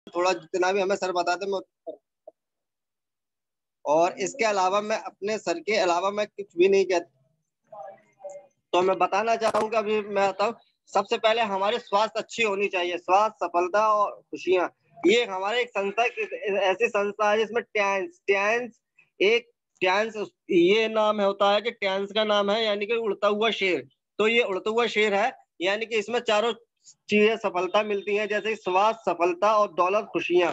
थोड़ा जितना भी हमें सर बताते मैं, और इसके अलावा मैं अपने सर के अलावा मैं कुछ भी नहीं कहता। तो मैं बताना चाहता हूँ कि अभी मैं बताऊँ, सबसे पहले हमारी स्वास्थ्य अच्छी होनी चाहिए। स्वास्थ्य, सफलता और खुशियां, ये हमारे एक संस्था, ऐसी संस्था है जिसमें टैंस टैंस एक टैंस, ये नाम होता है कि टैंस का नाम है यानी कि उड़ता हुआ शेर। तो ये उड़ता हुआ शेर है, यानी कि इसमें चारों चीजें सफलता मिलती हैं, जैसे स्वास्थ्य, सफलता और दौलत, खुशियां।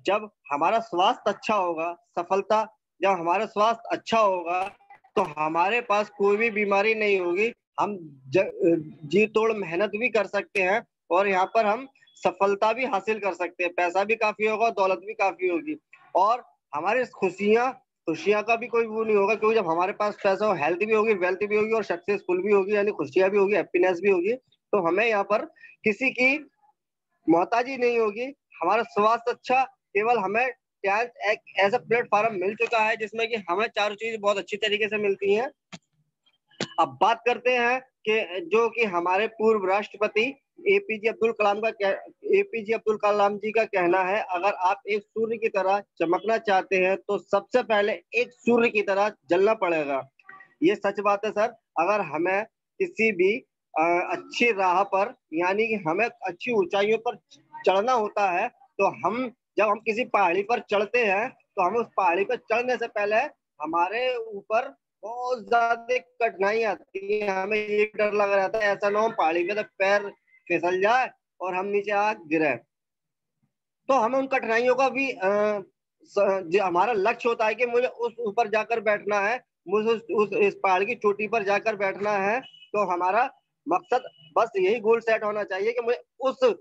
जब हमारा स्वास्थ्य अच्छा होगा, सफलता, जब हमारा स्वास्थ्य अच्छा होगा तो हमारे पास कोई भी बीमारी नहीं होगी। हम जी तोड़ मेहनत भी कर सकते हैं और यहाँ पर हम सफलता भी हासिल कर सकते हैं। पैसा भी काफी होगा, दौलत भी काफी होगी, और हमारे खुशियां खुशियां का भी कोई वो नहीं होगा, क्योंकि जब हमारे पास पैसा हो, हेल्थ भी होगी, वेल्थ भी होगी और सक्सेसफुल भी होगी, यानी खुशियां भी होगी, हैप्पीनेस भी होगी। तो हमें यहाँ पर किसी की मोहताजी नहीं होगी। हमारा स्वास्थ्य अच्छा, केवल हमें टैंक एक ऐसा प्लेटफॉर्म मिल चुका है जिसमें कि हमें चारों चीज बहुत अच्छी तरीके से मिलती हैं। अब बात करते हैं कि जो कि हमारे पूर्व राष्ट्रपति एपीजे अब्दुल कलाम का एपीजे अब्दुल कलाम जी का कहना है, अगर आप एक सूर्य की तरह चमकना चाहते हैं तो सबसे पहले एक सूर्य की तरह जलना पड़ेगा। ये सच बात है सर। अगर हमें किसी भी अच्छी राह पर, यानी कि हमें अच्छी ऊंचाइयों पर चढ़ना होता है, तो जब हम किसी पहाड़ी पर चढ़ते हैं तो हम उस पहाड़ी पर चढ़ने से पहले हमारे ऊपर बहुत ज्यादा कठिनाई आती है। हमें ये डर लग रहा था ऐसा ना हो पहाड़ी पे तो पैर फिसल जाए और हम नीचे आ गिरे। तो हमें उन कठिनाइयों का भी जो हमारा लक्ष्य होता है कि मुझे उस ऊपर जाकर बैठना है, मुझे इस पहाड़ की चोटी पर जाकर बैठना है। तो हमारा मकसद, बस यही गोल सेट होना चाहिए कि मुझे उस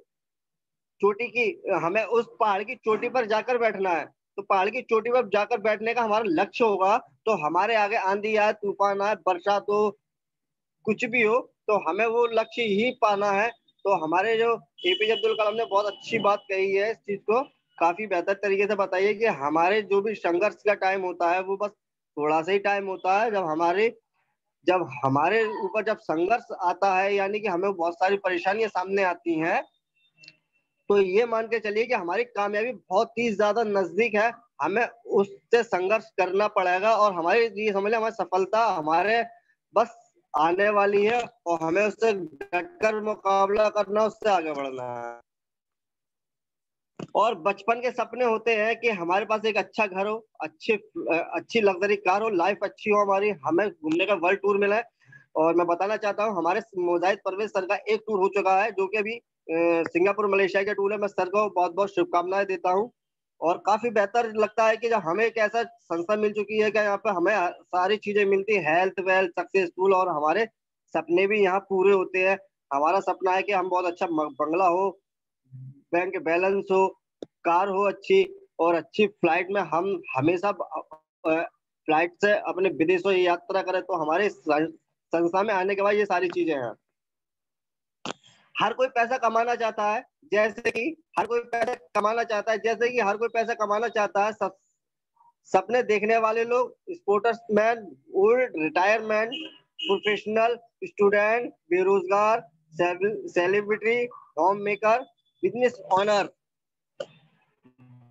चोटी की हमें उस पहाड़ की चोटी पर जाकर बैठना है। तो पहाड़ की चोटी पर जाकर बैठने का हमारा लक्ष्य होगा, तो हमारे आगे आंधी आए, तूफान आए, बरसात हो, कुछ भी हो, तो हमें वो लक्ष्य ही पाना है। तो हमारे जो एपीजे अब्दुल कलाम ने बहुत अच्छी बात कही है, इस चीज को काफी बेहतर तरीके से बताइए कि हमारे जो भी संघर्ष का टाइम होता है वो बस थोड़ा सा ही टाइम होता है। जब हमारे ऊपर जब संघर्ष आता है, यानी कि हमें बहुत सारी परेशानियां सामने आती हैं, तो ये मान के चलिए कि हमारी कामयाबी बहुत ही ज्यादा नजदीक है। हमें उससे संघर्ष करना पड़ेगा और हमारी, ये समझ लें, हमारी सफलता हमारे बस आने वाली है और हमें उससे डटकर मुकाबला करना, उससे आगे बढ़ना है। और बचपन के सपने होते हैं कि हमारे पास एक अच्छा घर हो, अच्छी लग्जरी कार हो, लाइफ अच्छी हो हमारी, हमें घूमने का वर्ल्ड टूर मिला है। और मैं बताना चाहता हूँ, हमारे मुजाहिद परवेज सर का एक टूर हो चुका है जो कि अभी सिंगापुर मलेशिया का टूर है। मैं सर को बहुत बहुत शुभकामनाएं देता हूँ। और काफी बेहतर लगता है कि जब हमें एक ऐसा संस्था मिल चुकी है कि यहाँ पे हमें सारी चीजें मिलती है, हेल्थ वेल्थ सक्सेसफुल, और हमारे सपने भी यहाँ पूरे होते हैं। हमारा सपना है कि हम बहुत अच्छा बंगला हो, बैंक बैलेंस हो, कार हो अच्छी, और अच्छी फ्लाइट में हम हमेशा फ्लाइट से अपने विदेशों की यात्रा करें। तो हमारे संस्था में आने के बाद ये सारी चीजें हैं। हर कोई पैसा कमाना चाहता है, जैसे कि हर कोई पैसा कमाना चाहता है, जैसे कि हर कोई पैसा कमाना चाहता है। सपने देखने वाले लोग, sportsman, old retirement, professional, student, बेरोजगार, celebrity, homemaker, business owner,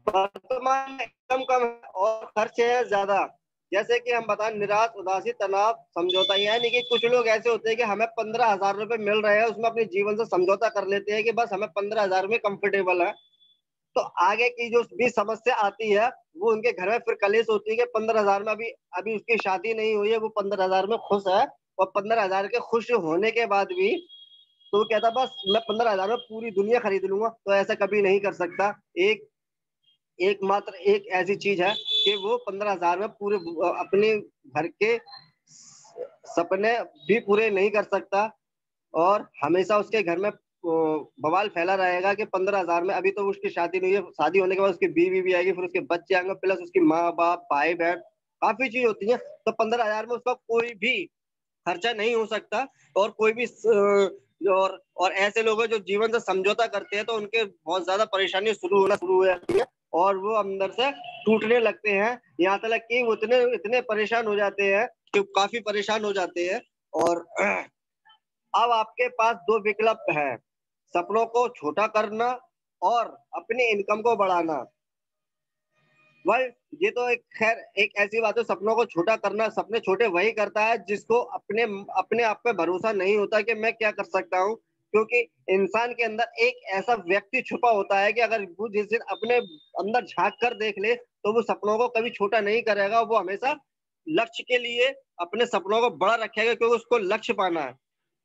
वर्तमान में इनकम कम है और खर्च है ज्यादा। जैसे कि हम बताएं, निराश, उदासी, तनाव, समझौता, यानी कि कुछ लोग ऐसे होते हैं कि हमें 15,000 रुपए मिल रहे हैं, उसमें अपने जीवन से समझौता कर लेते हैं कि बस हमें 15,000 में कंफर्टेबल है। तो आगे की जो भी समस्या आती है वो उनके घर में फिर कलेश होती है कि 15,000 में अभी अभी उसकी शादी नहीं हुई है, वो 15,000 में खुश है, और 15,000 के खुश होने के बाद भी तो वो कहता बस मैं 15,000 में पूरी दुनिया खरीद लूंगा। तो ऐसा कभी नहीं कर सकता। एकमात्र एक ऐसी चीज है कि वो 15,000 में पूरे अपने घर के सपने भी पूरे नहीं कर सकता, और हमेशा उसके घर में बवाल फैला रहेगा कि 15,000 में, अभी तो उसकी शादी नहीं है, शादी होने के बाद उसकी बीवी भी आएगी, फिर उसके बच्चे आएंगे, प्लस उसकी माँ बाप, भाई बहन, काफी चीज होती है। तो 15,000 में उसका कोई भी खर्चा नहीं हो सकता। और कोई भी और ऐसे लोग हैं जो जीवन से समझौता करते हैं तो उनके बहुत ज्यादा परेशानी शुरू हो जाती है और वो अंदर से टूटने लगते हैं। यहाँ तक कि वो इतने इतने परेशान हो जाते हैं कि काफी परेशान हो जाते हैं। और अब आपके पास दो विकल्प है, सपनों को छोटा करना और अपनी इनकम को बढ़ाना। वह ये तो एक खैर एक ऐसी बात है, सपनों को छोटा करना, सपने छोटे वही करता है जिसको अपने अपने आप पे भरोसा नहीं होता कि मैं क्या कर सकता हूँ। क्योंकि इंसान के अंदर एक ऐसा व्यक्ति छुपा होता है कि अगर वो जिस दिन अपने अंदर झांक कर देख ले तो वो सपनों को कभी छोटा नहीं करेगा, वो हमेशा लक्ष्य के लिए अपने सपनों को बड़ा रखेगा, क्योंकि उसको लक्ष्य पाना है।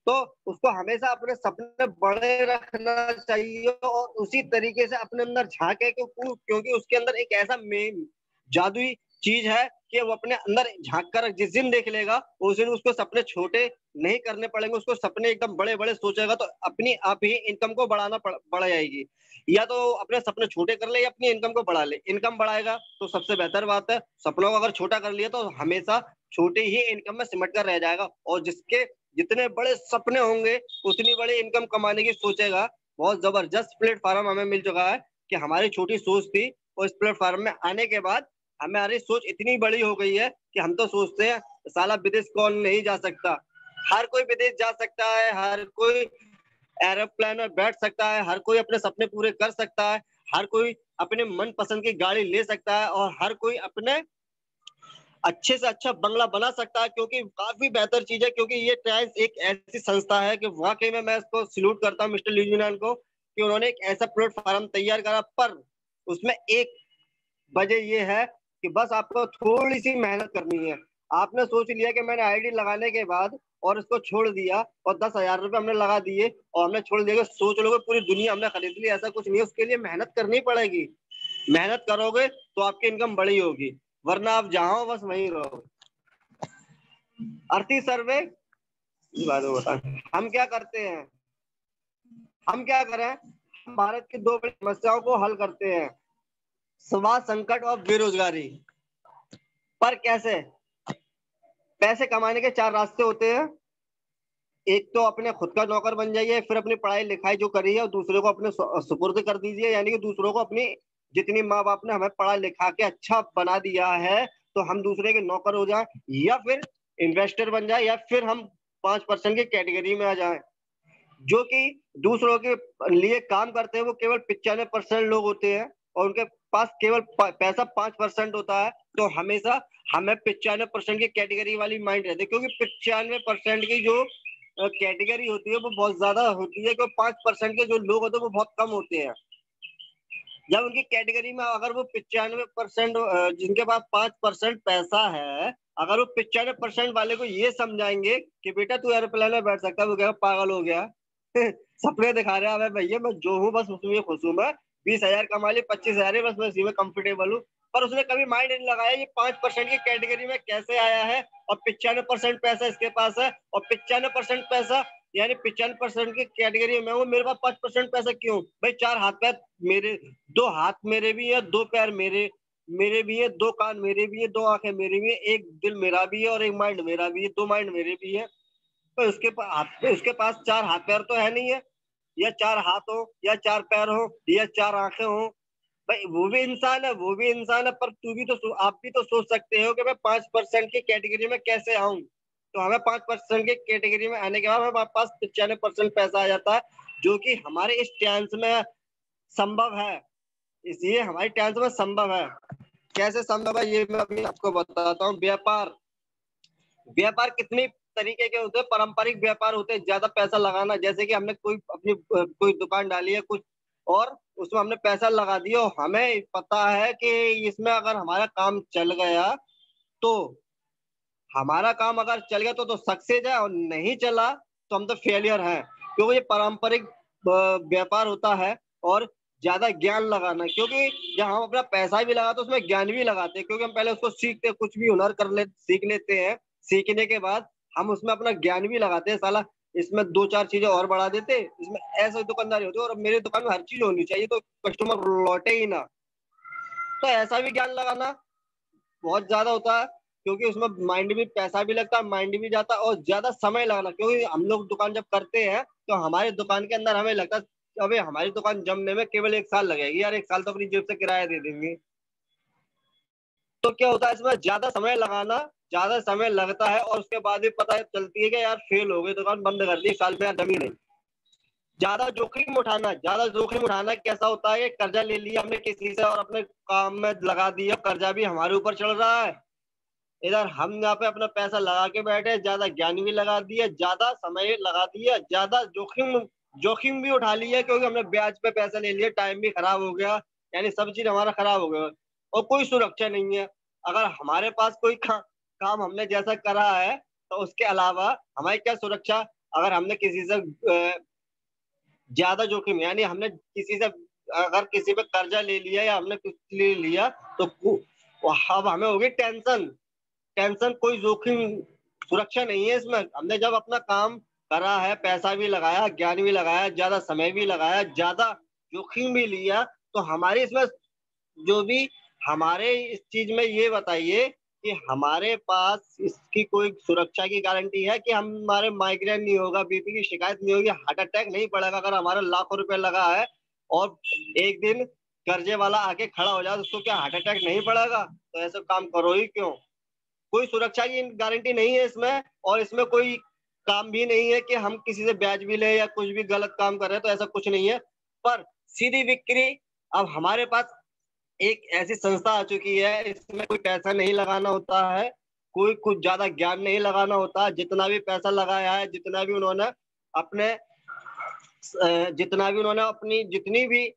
तो उसको हमेशा अपने सपने बड़े रखना चाहिए और उसी तरीके से अपने अंदर झांके, क्योंकि उसके अंदर एक ऐसा मेन जादुई चीज है कि वो अपने अंदर झांक कर जिस दिन देख लेगा उस दिन उसको सपने छोटे नहीं करने पड़ेंगे, उसको सपने एकदम बड़े बड़े सोचेगा तो अपनी आप ही इनकम को बढ़ जाएगी। या तो अपने सपने छोटे कर ले या अपनी इनकम को बढ़ा ले। इनकम बढ़ाएगा तो सबसे बेहतर बात है, सपनों को अगर छोटा कर लिया तो हमेशा छोटे ही इनकम में सिमट कर रह जाएगा, और जिसके जितने बड़े सपने होंगे उतनी बड़ी इनकम कमाने की सोचेगा। बहुत जबरदस्त प्लेटफॉर्म हमें मिल चुका है कि हमारी छोटी सोच थी और इस प्लेटफॉर्म में आने के बाद हमारी सोच इतनी बड़ी हो गई है कि हम तो सोचते हैं साला विदेश कौन नहीं जा सकता। हर कोई विदेश जा सकता है, हर कोई एरोप्लेन में बैठ सकता है, हर कोई अपने सपने पूरे कर सकता है, हर कोई अपने मन पसंद की गाड़ी ले सकता है और हर कोई अपने अच्छे से अच्छा बंगला बना सकता है, क्योंकि काफी बेहतर चीज है। क्योंकि ये ट्रांस एक ऐसी संस्था है कि वाकई में मैं इसको सल्यूट करता हूँ मिस्टर लीजुनान को कि उन्होंने एक ऐसा प्लेटफॉर्म तैयार करा। पर उसमें एक वजह ये है कि बस आपको थोड़ी सी मेहनत करनी है। आपने सोच लिया कि मैंने आईडी लगाने के बाद और इसको छोड़ दिया और 10,000 रुपये हमने लगा दिए और हमने छोड़ दिया, सोच लोगे पूरी दुनिया हमने खरीद ली, ऐसा कुछ नहीं है। उसके लिए मेहनत करनी पड़ेगी। मेहनत करोगे तो आपकी इनकम बड़ी होगी, वरना आप जहां हो बस वहीं रहो। अर्थी सर्वे हम क्या करते हैं, हम क्या करें, हम भारत की दो बड़ी समस्याओं को हल करते हैं, स्वास्थ्य संकट और बेरोजगारी। पर कैसे? पैसे कमाने के चार रास्ते होते हैं। एक तो अपने खुद का नौकर बन जाइए, फिर अपनी पढ़ाई लिखाई जो करी है और दूसरे को अपने सुपुर्द कर दीजिए, यानी कि दूसरों को अपनी जितनी माँ बाप ने हमें पढ़ा लिखा के अच्छा बना दिया है तो हम दूसरे के नौकर हो जाए, या फिर इन्वेस्टर बन जाए, या फिर हम 5% की कैटेगरी में आ जाए जो कि दूसरों के लिए काम करते हैं। वो केवल 95% लोग होते हैं और उनके पास केवल पैसा 5% होता है। तो हमेशा हमें 95% की कैटेगरी वाली माइंड रहती है, क्योंकि 95% की जो कैटेगरी होती है वो बहुत ज्यादा होती है, क्योंकि 5% के जो लोग होते हैं वो बहुत कम होते हैं। जब उनकी कैटेगरी में अगर वो 95% जिनके पास 5% पैसा है, अगर वो 95% वाले को ये समझाएंगे कि बेटा तू एरोप्लेन में बैठ सकता है, वो क्या पागल हो गया सपने दिखा रहा है भैया, मैं जो हूँ बस उसमें खुश हूँ, मैं 20,000 कमा ली, 25,000 है बस मैं इसी में कंफर्टेबल हूँ। पर उसने कभी माइंड नहीं लगाया ये 5% की कैटेगरी में कैसे आया है और 95% पैसा इसके पास है, और 95% पैसा यानी 95% की कैटेगरी में हूँ, मेरे पास 5% पैसा क्यों? भाई चार हाथ पैर मेरे, दो हाथ मेरे भी है, दो पैर मेरे मेरे भी है, दो कान मेरे भी है, दो आंखें मेरी भी है, एक दिल मेरा भी है और एक माइंड मेरा भी है, दो माइंड मेरे भी है। तो उसके पास चार हाथ पैर तो है नहीं है, या चार हाथ हो या चार पैर हो या चार आंखें हो। भाई वो भी इंसान है, वो भी इंसान है, पर तू भी तो आप भी तो सोच सकते हो कि मैं 5% की कैटेगरी में कैसे आऊं। तो हमें 5% की कैटेगरी में आने के बाद हमारे पास 95% पैसा आ जाता है, जो कि हमारे इस चांस में संभव है। इसलिए हमारी चांस में संभव है। कैसे संभव है ये मैं अभी आपको बताता हूँ। व्यापार, व्यापार कितनी तरीके के होते हैं। पारंपरिक व्यापार होते हैं ज्यादा पैसा लगाना, जैसे कि हमने कोई अपनी कोई दुकान डाली है कुछ और उसमें हमने पैसा लगा दिया और हमें पता है कि इसमें अगर हमारा काम चल गया तो हमारा काम अगर चल गया तो सक्सेस है, और नहीं चला तो हम तो फेलियर हैं। क्योंकि ये पारंपरिक व्यापार होता है। और ज्यादा ज्ञान लगाना, क्योंकि जब हम अपना पैसा भी लगाते हैं उसमें ज्ञान भी लगाते हैं, क्योंकि हम पहले उसको सीखते हैं, कुछ भी हुनर सीख लेते हैं। सीखने के बाद हम उसमें अपना ज्ञान भी लगाते हैं, साला इसमें दो चार चीजें और बढ़ा देते, इसमें ऐसे दुकानदारी होती है और मेरी दुकान में हर चीज होनी चाहिए तो कस्टमर लौटे ही ना। तो ऐसा भी ज्ञान लगाना बहुत ज्यादा होता है, क्योंकि उसमें माइंड भी, पैसा भी लगता है, माइंड भी जाता है और ज्यादा समय लगना। क्योंकि हम लोग दुकान जब करते हैं तो हमारी दुकान के अंदर हमें लगता है अबे हमारी दुकान जमने में केवल 1 साल लगेगी यार, 1 साल तो अपनी जेब से किराया दे देंगे। तो क्या होता है इसमें ज्यादा समय लगाना, ज्यादा समय लगता है और उसके बाद भी पता चलती है कि यार फेल हो गई, दुकान बंद कर दी, 1 साल में यार जमी नहीं। ज्यादा जोखिम उठाना कैसा होता है? कर्जा ले लिया हमने किसी से और अपने काम में लगा दिया, कर्जा भी हमारे ऊपर चढ़ रहा है, इधर हम यहाँ पे अपना पैसा लगा के बैठे, ज्यादा ज्ञान भी लगा दिया, ज्यादा समय लगा दिया, ज्यादा जोखिम भी उठा लिया, क्योंकि हमने ब्याज पे पैसा ले लिया, टाइम भी खराब हो गया, यानी सब चीज हमारा खराब हो गया और कोई सुरक्षा नहीं है। अगर हमारे पास कोई काम हमने जैसा करा है तो उसके अलावा हमारी क्या सुरक्षा? अगर हमने किसी से ज्यादा जोखिम, यानी हमने किसी से अगर किसी पे कर्जा ले लिया या हमने कुछ ले लिया तो अब हमें होगी टेंशन, कोई जोखिम सुरक्षा नहीं है इसमें। हमने जब अपना काम करा है, पैसा भी लगाया, ज्ञान भी लगाया, ज्यादा समय भी लगाया, ज्यादा जोखिम भी लिया, तो हमारी इसमें जो भी हमारे इस चीज में ये बताइए कि हमारे पास इसकी कोई सुरक्षा की गारंटी है कि हमारे माइग्रेन नहीं होगा, बीपी की शिकायत नहीं होगी, हार्ट अटैक नहीं पड़ेगा? अगर हमारा लाखों रुपए लगा है और एक दिन कर्जे वाला आके खड़ा हो जाए तो उसको क्या हार्ट अटैक नहीं पड़ेगा? तो ऐसा काम करो ही क्यों? कोई सुरक्षा की गारंटी नहीं है इसमें, और इसमें कोई काम भी नहीं है कि हम किसी से ब्याज भी ले या कुछ भी गलत काम कर रहे हैं, तो ऐसा कुछ नहीं है। पर सीधी बिक्री, अब हमारे पास एक ऐसी संस्था आ चुकी है, इसमें कोई पैसा नहीं लगाना होता है, कोई कुछ ज्यादा ज्ञान नहीं लगाना होता। जितना भी पैसा लगाया है, अपने जितना भी उन्होंने अपनी जितनी भी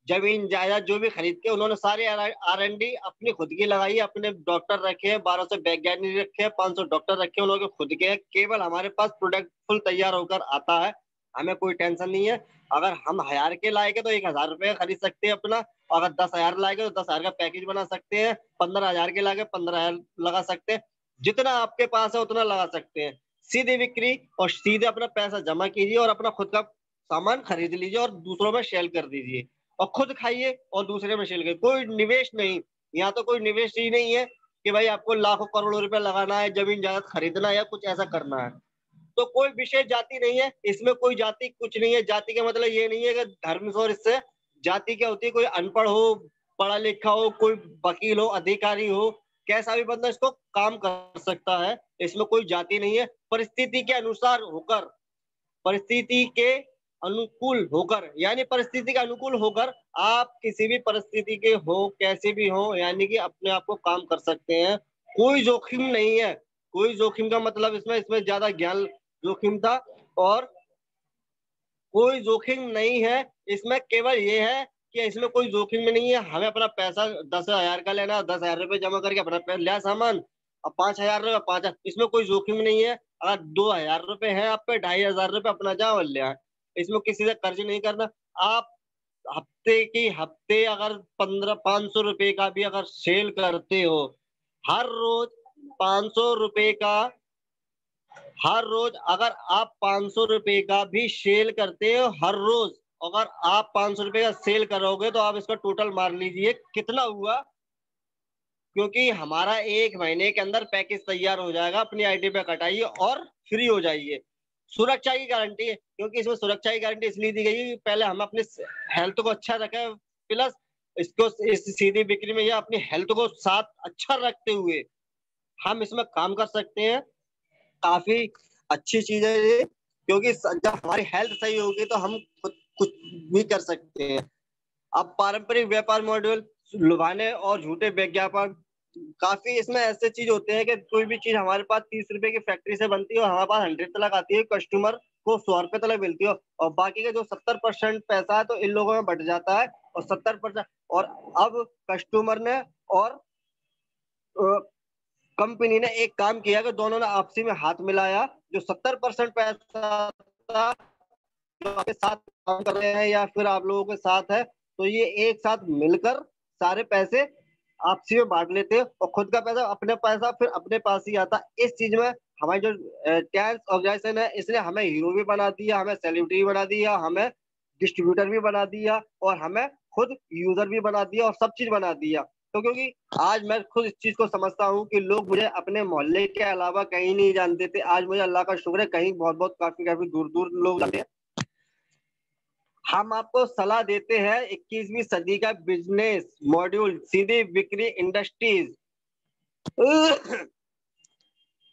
जमीन जायदाद जो भी खरीद के, उन्होंने सारे R&D अपनी खुद की लगाई है, अपने डॉक्टर रखे हैं, 1200 वैज्ञानिक रखे हैं, 500 डॉक्टर रखे हैं, उन्होंने खुद के हैं। केवल हमारे पास प्रोडक्ट फुल तैयार होकर आता है, हमें कोई टेंशन नहीं है। अगर हम 1000 के लाएंगे तो 1000 रुपए खरीद सकते हैं अपना, अगर 10,000 लाएंगे तो 10,000 का पैकेज बना सकते हैं, 15,000 के लाएंगे 15,000 लगा सकते हैं, जितना आपके पास है उतना लगा सकते हैं। सीधी बिक्री, और सीधे अपना पैसा जमा कीजिए और अपना खुद का सामान खरीद लीजिए और दूसरों में सेल कर दीजिए, और खुद खाइए और दूसरे में सेल करिए। कोई निवेश नहीं, यहाँ तो कोई निवेश ही नहीं है कि भाई आपको लाखों करोड़ों रुपए लगाना है, जमीन जायदाद खरीदना है या कुछ ऐसा करना है। तो कोई विशेष जाति नहीं है इसमें, कोई जाति कुछ नहीं है। जाति का मतलब ये नहीं है कि धर्म से, और इससे जाति क्या होती है? कोई अनपढ़ हो, पढ़ा लिखा हो, कोई वकील हो, अधिकारी हो, कैसा भी बंदा इसको काम कर सकता है, इसमें कोई जाति नहीं है। परिस्थिति के अनुसार होकर, परिस्थिति के अनुकूल होकर, यानी परिस्थिति के अनुकूल होकर आप किसी भी परिस्थिति के हो, कैसे भी हो, यानी कि अपने आप को काम कर सकते हैं। कोई जोखिम नहीं है। कोई जोखिम का मतलब इसमें ज्यादा ज्ञान जोखिम था, और कोई जोखिम नहीं है इसमें। केवल ये है कि इसमें कोई जोखिम नहीं है। हमें अपना पैसा 10,000 का लेना, 10,000 रुपए जमा करके अपना पैसा लिया सामान, अब 5,000 रुपए 5,000, इसमें कोई जोखिम नहीं है। अगर 2,000 रुपए है आप पे, 2,500 रुपए अपना जाओ और ले आए। इसमें किसी से कर्ज नहीं करना। आप हफ्ते अगर 500 रुपए का भी अगर सेल करते हो, हर रोज 500 रुपए का, हर रोज अगर आप 500 रुपए का भी सेल करते हो, हर रोज अगर आप 500 रुपए का सेल करोगे तो आप इसका टोटल मार लीजिए कितना हुआ, क्योंकि हमारा 1 महीने के अंदर पैकेज तैयार हो जाएगा। अपनी आईडी पे कटाइए और फ्री हो जाइए। सुरक्षा की गारंटी है, क्योंकि इसमें सुरक्षा की गारंटी इसलिए दी गई है कि पहले हम अपने हेल्थ को अच्छा रखें, प्लस इसको इस सीधी बिक्री में या अपनी हेल्थ को साथ अच्छा रखते हुए हम इसमें काम कर सकते हैं। काफी अच्छी चीज है ये, क्योंकि जब हमारी हेल्थ सही होगी तो हम खुद कुछ भी कर सकते हैं। अब पारंपरिक व्यापार मॉडल, लुभाने और झूठे विज्ञापन, काफी इसमें ऐसे चीज होते हैं कि कोई भी चीज हमारे पास 30 रुपए की फैक्ट्री से बनती है और हमारे पास 100 तक आती है, कस्टमर को 100 रुपए तक मिलती है, और बाकी का जो 70% पैसा है तो इन लोगों में बट जाता है, और 70%, और अब कस्टमर ने और कंपनी ने एक काम किया कि दोनों ने आपसी में हाथ मिलाया। जो 70% पैसा था, जो आपके साथ काम कर रहे हैं या फिर आप लोगों के साथ है, तो ये एक साथ मिलकर सारे पैसे आपसी में बांट लेते हैं, और खुद का पैसा, अपने पैसा फिर अपने पास ही आता। इस चीज में हमारी जो टैंस ऑर्गेनाइजेशन है, इसने हमें हीरो भी बना दिया, हमें सेलिब्रिटी भी बना दिया, हमें डिस्ट्रीब्यूटर भी बना दिया, और हमें खुद यूजर भी बना दिया, और सब चीज बना दिया। तो क्योंकि आज मैं खुद इस चीज को समझता हूँ कि लोग मुझे अपने मोहल्ले के अलावा कहीं नहीं जानते थे, आज मुझे अल्लाह का शुक्र है कहीं बहुत बहुत काफी काफी दूर दूर लोग जानते हैं। हम आपको सलाह देते हैं 21वीं सदी का बिजनेस मॉड्यूल, सीधी बिक्री इंडस्ट्रीज।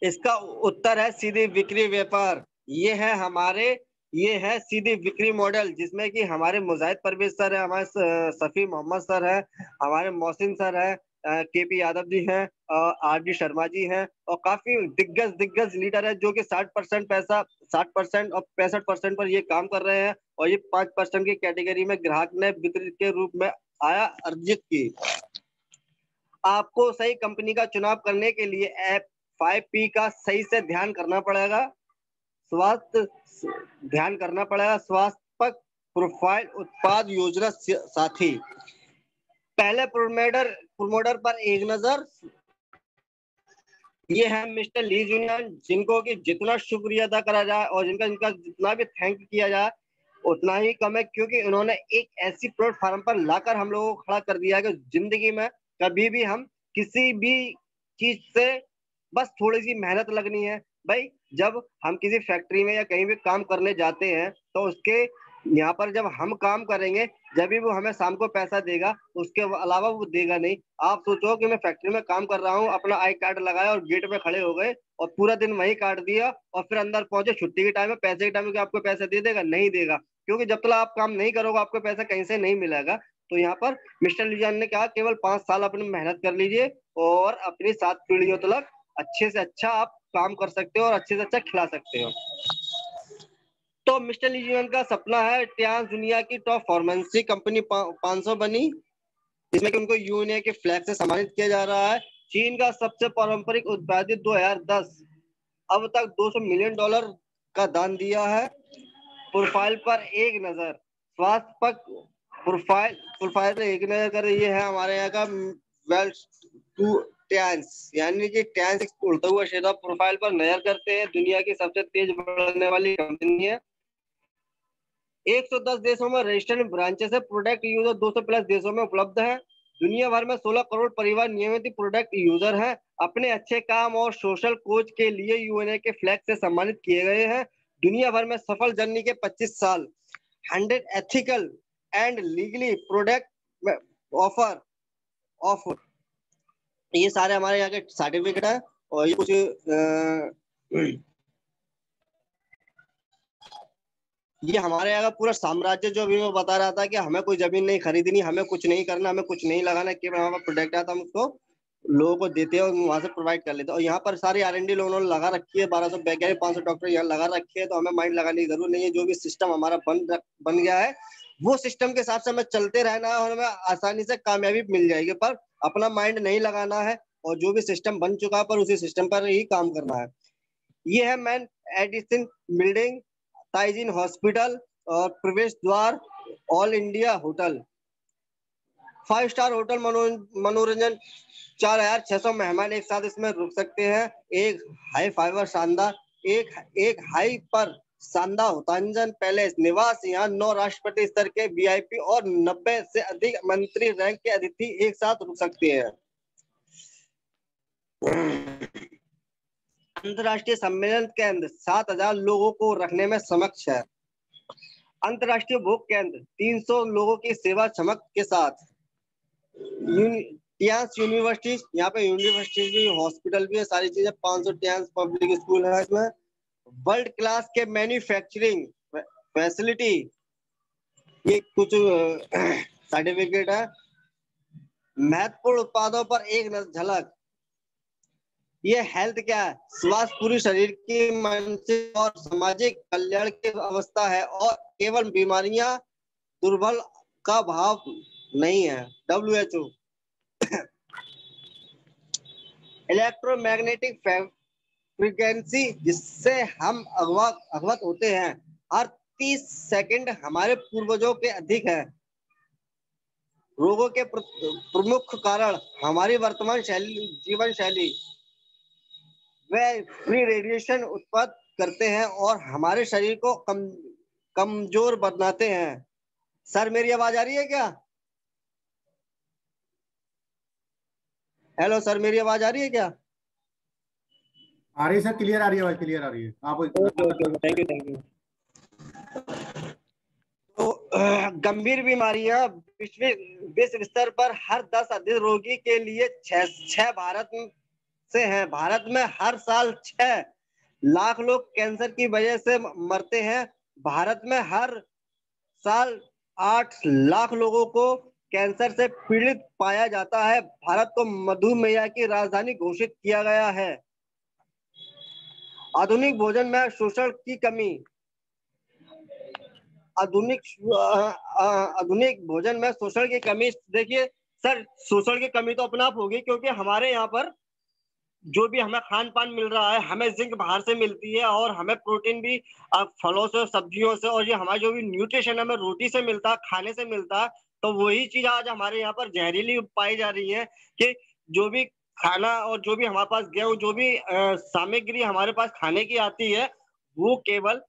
इसका उत्तर है सीधी बिक्री व्यापार। ये है हमारे ये है सीधी बिक्री मॉडल, जिसमें कि हमारे मुजाहिद परवेज सर है, हमारे सफी मोहम्मद सर है, हमारे मोहसिन सर है, केपी यादव जी हैं, आर डी शर्मा जी हैं, और काफी दिग्गज दिग्गज लीडर है जो कि 60% पैसा 60% और 65% पर ये काम कर रहे हैं, और ये 5% की कैटेगरी में ग्राहक ने बिक्री के रूप में आया अर्जित की। आपको सही कंपनी का चुनाव करने के लिए ऐप 5P का सही से ध्यान करना पड़ेगा। स्वास्थ्य ध्यान करना पड़ेगा, स्वास्थ्य प्रोफाइल, उत्पाद योजना, साथी। पहले प्रमोटर पर एक नजर। ये है मिस्टर ली जूनियर, जिनको कि जितना शुक्रिया अदा करा जाए और इनका जितना भी थैंक किया जाए उतना ही कम है, क्योंकि उन्होंने एक ऐसी प्लेटफॉर्म पर लाकर हम लोगों को खड़ा कर दिया कि जिंदगी में कभी भी हम किसी भी चीज से बस थोड़ी सी मेहनत लगनी है भाई। जब हम किसी फैक्ट्री में या कहीं भी काम करने जाते हैं तो उसके यहाँ पर जब हम काम करेंगे जब भी वो हमें शाम को पैसा देगा, उसके अलावा वो देगा नहीं। आप सोचो कि मैं फैक्ट्री में काम कर रहा हूँ, अपना आई कार्ड लगाया और गेट पे खड़े हो गए और पूरा दिन वहीं काट दिया, और फिर अंदर पहुंचे छुट्टी के टाइम में, पैसे के टाइम में, आपको पैसे दे देगा? नहीं देगा, क्योंकि जब तक आप काम नहीं करोगे आपको पैसा कहीं से नहीं मिलेगा। तो यहाँ पर मिस्टर लीजान ने कहा केवल 5 साल अपनी मेहनत कर लीजिए और अपनी 7 पीढ़ियों तक अच्छे से अच्छा आप काम कर सकते हो और अच्छे से अच्छा खिला सकते हो। तो मिस्टर लीजीवन का सपना है ट्रांस दुनिया की टॉप फार्मेसी कंपनी 500 बनी, जिसमें कि उनको यूएनए के फ्लैग से सम्मानित किया जा रहा है। चीन का सबसे पारंपरिक उत्पादित 2010 अब तक $200 मिलियन का दान दिया है। प्रोफाइल पर एक नजर, स्वास्थ्य पर प्रोफाइल पर एक नजर कर, ये है हमारे यहाँ का वेल टू टैंस, यानी कि टैंस उड़ता हुआ शेरा। प्रोफाइल पर नजर करते हैं, दुनिया की सबसे तेज बढ़ने वाली कंपनी है। 110 देशों में रजिस्टर्ड ब्रांचेस है। प्रोडक्ट यूजर 200 प्लस देशों में उपलब्ध है। दुनिया भर में 16 करोड़ परिवार नियमित प्रोडक्ट यूजर हैं। अपने अच्छे काम और सोशल कोच के लिए यूएनए के फ्लैग से सम्मानित किए गए हैं। दुनिया भर में सफल जर्नी के 25 साल, 100 ethical and legally product offer offer, ये सारे हमारे यहाँ के सर्टिफिकेट है। और ये कुछ ये हमारे यहाँ का पूरा साम्राज्य, जो अभी मैं बता रहा था कि हमें कोई जमीन नहीं खरीदनी, हमें कुछ नहीं करना, हमें कुछ नहीं लगाना, केवल हमारा प्रोडक्ट आता हम उसको लोगों को देते हैं और वहां से प्रोवाइड कर लेते हैं। और यहाँ पर सारी R&D लोगों ने लगा रखी है, 1200 वैज्ञानिक, 500 डॉक्टर यहाँ लगा रखे हैं, तो हमें माइंड लगाने की जरूरत नहीं है। जो भी सिस्टम हमारा बन गया है वो सिस्टम के हिसाब से हमें चलते रहना है और हमें आसानी से कामयाबी मिल जाएगी, पर अपना माइंड नहीं लगाना है और जो भी सिस्टम बन चुका है पर उसी सिस्टम पर ही काम करना है। ये है मैन एडिसन बिल्डिंग, ताइजिन हॉस्पिटल और प्रवेश द्वार, all India hotel, 5 star hotel, मनोरंजन, 4600 मेहमान एक साथ इसमें रुक सकते हैं। एक हाई फाइवर शानदार, एक हाई पर शानदार होतांजन पैलेस निवास, यहाँ 9 राष्ट्रपति स्तर के VIP और 90 से अधिक मंत्री रैंक के अतिथि एक साथ रुक सकते हैं। अंतरराष्ट्रीय सम्मेलन केंद्र 7000 लोगों को रखने में सक्षम है। अंतरराष्ट्रीय भोग केंद्र 300 लोगों की सेवा क्षमता के साथ। ट्रांस यूनिवर्सिटी, यहाँ पे यूनिवर्सिटी हॉस्पिटल भी है, सारी चीजें। 500 ट्रांस पब्लिक स्कूल है इसमें। वर्ल्ड क्लास के मैन्युफैक्चरिंग फैसिलिटी, ये कुछ सर्टिफिकेट है। महत्वपूर्ण उत्पादों पर एक झलक, ये हेल्थ क्या है? स्वास्थ्य पूरी शरीर की, मानसिक और सामाजिक कल्याण की अवस्था है और केवल बीमारियां दुर्बल का भाव नहीं है। WHO इलेक्ट्रोमैग्नेटिक फ्रीक्वेंसी, जिससे हम अवगत होते हैं, हर 30 सेकंड हमारे पूर्वजों के अधिक है। रोगों के प्रमुख कारण हमारी वर्तमान जीवन शैली, वे फ्री रेडिएशन उत्पन्न करते हैं और हमारे शरीर को कमजोर बनाते हैं। सर मेरी आवाज आ रही है क्या? हेलो सर, मेरी आवाज आ रही है क्या? आ रही है सर, क्लियर आ रही है, आवाज क्लियर आ रही है। आप थैंक यू। तो गंभीर बीमारियां विश्व स्तर पर हर 10 अधिक रोगी के लिए 6 भारत से हैं। भारत में हर साल 6 लाख लोग कैंसर की वजह से मरते हैं। भारत में हर साल 8 लाख लोगों को कैंसर से पीड़ित पाया जाता है। भारत को मधुमेह की राजधानी घोषित किया गया है। आधुनिक भोजन में शोषण की कमी। आधुनिक भोजन में शोषण की कमी। देखिए सर, शोषण की कमी तो अपने आप होगी, क्योंकि हमारे यहाँ पर जो भी हमें खान पान मिल रहा है, हमें जिंक बाहर से मिलती है और हमें प्रोटीन भी फलों से, सब्जियों से, और ये हमारा जो भी न्यूट्रिशन हमें रोटी से मिलता है, खाने से मिलता है। तो वही चीज आज हमारे यहाँ पर जहरीली पाई जा रही है कि जो भी खाना और जो भी हमारे पास गेहूं, जो भी सामग्री हमारे पास खाने की आती है, वो केवल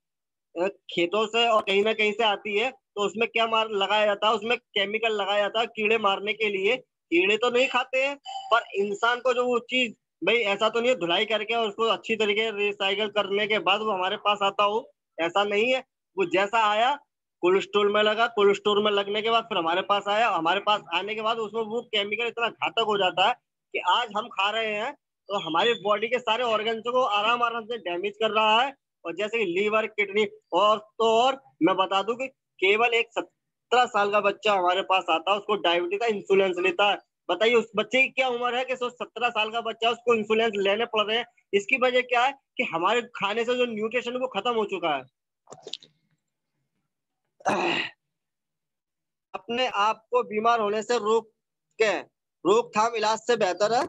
खेतों से और कहीं ना कहीं से आती है। तो उसमें क्या मार लगाया जाता है, उसमें केमिकल लगाया जाता है कीड़े मारने के लिए। कीड़े तो नहीं खाते हैं, पर इंसान को जो वो चीज, भाई ऐसा तो नहीं है धुलाई करके और उसको अच्छी तरीके रिसाइकल करने के बाद वो हमारे पास आता हो, ऐसा नहीं है। वो जैसा आया कोल्ड स्टोर में लगा, कोल्ड स्टोर में लगने के बाद फिर हमारे पास आया, हमारे पास आने के बाद उसमें वो केमिकल इतना घातक हो जाता है कि आज हम खा रहे हैं तो हमारी बॉडी के सारे ऑर्गन्स को आराम आराम से डैमेज कर रहा है। और जैसे कि लीवर, किडनी, और तो और मैं बता दूं कि केवल एक 17 साल का बच्चा हमारे पास आता है, उसको डायबिटीज का इंसुलिन लेता है। बताइए उस बच्चे की क्या उम्र है कि 17 साल का बच्चा, उसको इंसुलिन लेने पड़ रहे हैं। इसकी वजह क्या है कि हमारे खाने से जो न्यूट्रिशन है वो खत्म हो चुका है। अपने आप को बीमार होने से रोक के रोकथाम इलाज से बेहतर है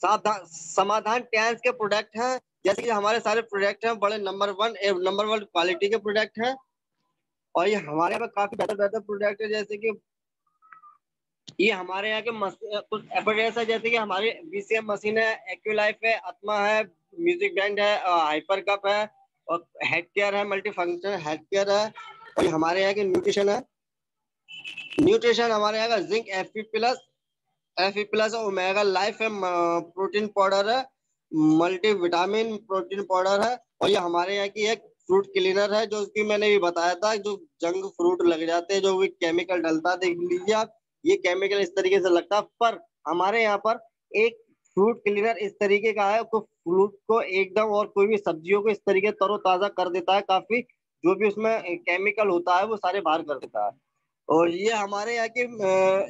समाधान। टैंस के प्रोडक्ट हैं, जैसे कि हमारे सारे प्रोडक्ट हैं बड़े नंबर वन क्वालिटी के प्रोडक्ट हैं। और ये हमारे यहाँ पे काफी बेहतर बेहतर प्रोडक्ट है, जैसे कि ये हमारे यहाँ के कुछ एपरेटर्स है, जैसे कि हमारी बीसीएम मशीन है, एक्यूलाइफ है, आत्मा है, म्यूजिक बैंड है, हाइपर कप है, और हेड केयर है, मल्टी फंक्शन हेड केयर है। और ये हमारे यहाँ के न्यूट्रिशन है। न्यूट्रिशन हमारे यहाँ का जिंक, Fe+ ओमेगा लाइफ है, प्रोटीन पाउडर है, मल्टी विटामिन प्रोटीन पाउडर है। और ये हमारे यहाँ की एक फ्रूट क्लीनर है, जो कि मैंने भी बताया था, जो जंक फ्रूट लग जाते हैं, जो भी केमिकल डलता है, देख लीजिए आप, ये केमिकल इस तरीके से लगता है। पर हमारे यहाँ पर एक फ्रूट क्लीनर इस तरीके का है, तो फ्रूट को एकदम और कोई भी सब्जियों को इस तरीके तरोताजा कर देता है, काफी जो भी उसमें केमिकल होता है वो सारे बाहर कर देता है। और ये हमारे यहाँ की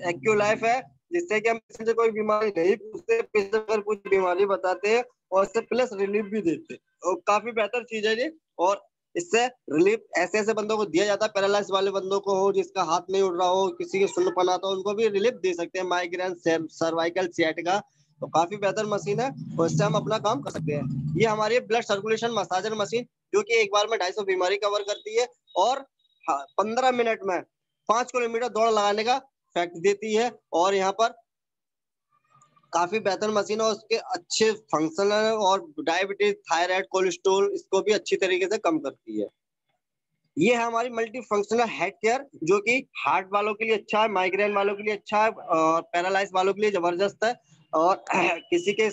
एक्यूलाइफ है, जिससे कि हम किसी से कोई बीमारी नहीं पूछते, पेशेवर कुछ बीमारी बताते हैं और इससे प्लस रिलीफ भी देते हैं। और काफी बेहतर चीज है ये। और इससे रिलीफ ऐसे ऐसे बंदों को दिया जाता है, पैरालाइज वाले बंदों को हो, जिसका हाथ नहीं उड़ रहा हो, किसी के सुन्न आता हो, उनको भी रिलीफ दे सकते हैं, माइग्रेन, सर्वाइकल, सियाटिका। तो काफी बेहतर मशीन है और इससे हम अपना काम कर सकते हैं। ये हमारी ब्लड सर्कुलेशन मसाजर मशीन, जो कि एक बार में 250 बीमारी कवर करती है और 15 मिनट में 5 किलोमीटर दौड़ लगाने का फैक्ट देती है। और यहाँ पर काफी बेहतर मशीन है, उसके अच्छे फंक्शन है, और डायबिटीज, थायराइड, कोलेस्ट्रोल, इसको भी अच्छी तरीके से कम करती है। ये है हमारी मल्टी फंक्शनल हेड केयर, जो कि हार्ट वालों के लिए अच्छा है, माइग्रेन वालों के लिए अच्छा है, और पैरालाइज वालों के लिए जबरदस्त है। और किसी के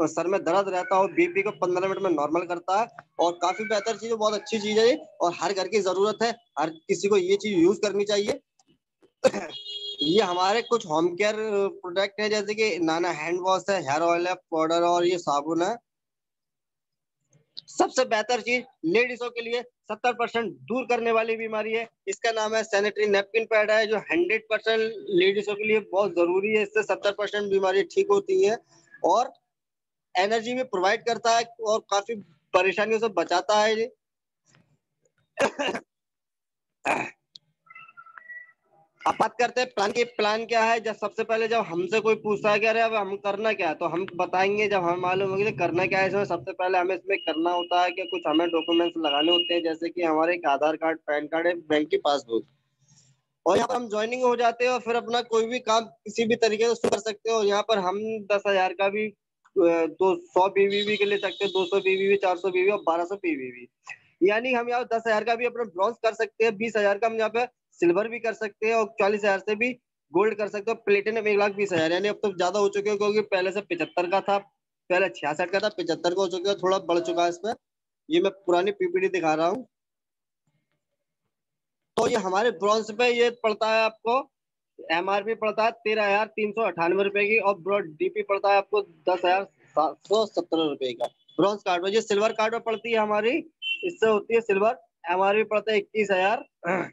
सर में दर्द रहता हो, बीपी को 15 मिनट में नॉर्मल करता है। और काफी बेहतर चीज है, बहुत अच्छी चीज है ये, और हर घर की जरूरत है, हर किसी को ये चीज यूज करनी चाहिए। ये हमारे कुछ होम केयर प्रोडक्ट है, जैसे कि नाना हैंड वॉश है, हेयर ऑयल है, पाउडर, और ये साबुन है। सबसे बेहतर चीज लेडीजों के लिए 70% दूर करने वाली बीमारी है, इसका नाम है सैनिटरी नैपकिन पैड है, जो 100% लेडीजों के लिए बहुत जरूरी है। इससे 70% बीमारी ठीक होती है और एनर्जी भी प्रोवाइड करता है और काफी परेशानियों से बचाता है ये। अब बात करते हैं प्लान की। प्लान क्या है, जब सबसे पहले जब हमसे कोई पूछता है कि अरे अब हम करना क्या है, तो हम बताएंगे जब हमें मालूम होगी करना क्या है। इसमें सबसे पहले हमें इसमें करना होता है कि कुछ हमें डॉक्यूमेंट्स लगाने होते हैं, जैसे कि हमारे एक आधार कार्ड, पैन कार्ड, एक बैंक की पासबुक। और यहाँ पर हम ज्वाइनिंग हो जाते हैं और फिर अपना कोई भी काम किसी भी तरीके से कर सकते हो। यहाँ पर हम 10,000 का भी 200 बीवी के ले सकते हैं, 200 बीवी, 400 बीवी और 1200 बीवी। यानी हम यहाँ 10,000 का भी अपना ब्रॉन्ज कर सकते हैं, 20,000 का हम यहाँ पे सिल्वर भी कर सकते हैं, और 40,000 से भी गोल्ड कर सकते हो। प्लेटिनम 1,20,000, यानी अब तो ज्यादा हो चुके हैं, क्योंकि पहले से 75 का था, पहले 66 का था, 75 का हो चुका है, थोड़ा बढ़ चुका है इसमें। ये मैं पुरानी पीपीटी दिखा रहा हूँ। तो ये हमारे ब्रॉन्ज पे ये पड़ता है आपको, एमआरपी पड़ता है 13,398 रुपए की, और डीपी पड़ता है आपको 10,717 रुपए का ब्रॉन्ज कार्ड में। ये सिल्वर कार्ड में पड़ती है हमारी, इससे होती है सिल्वर MRP पड़ता है 21,000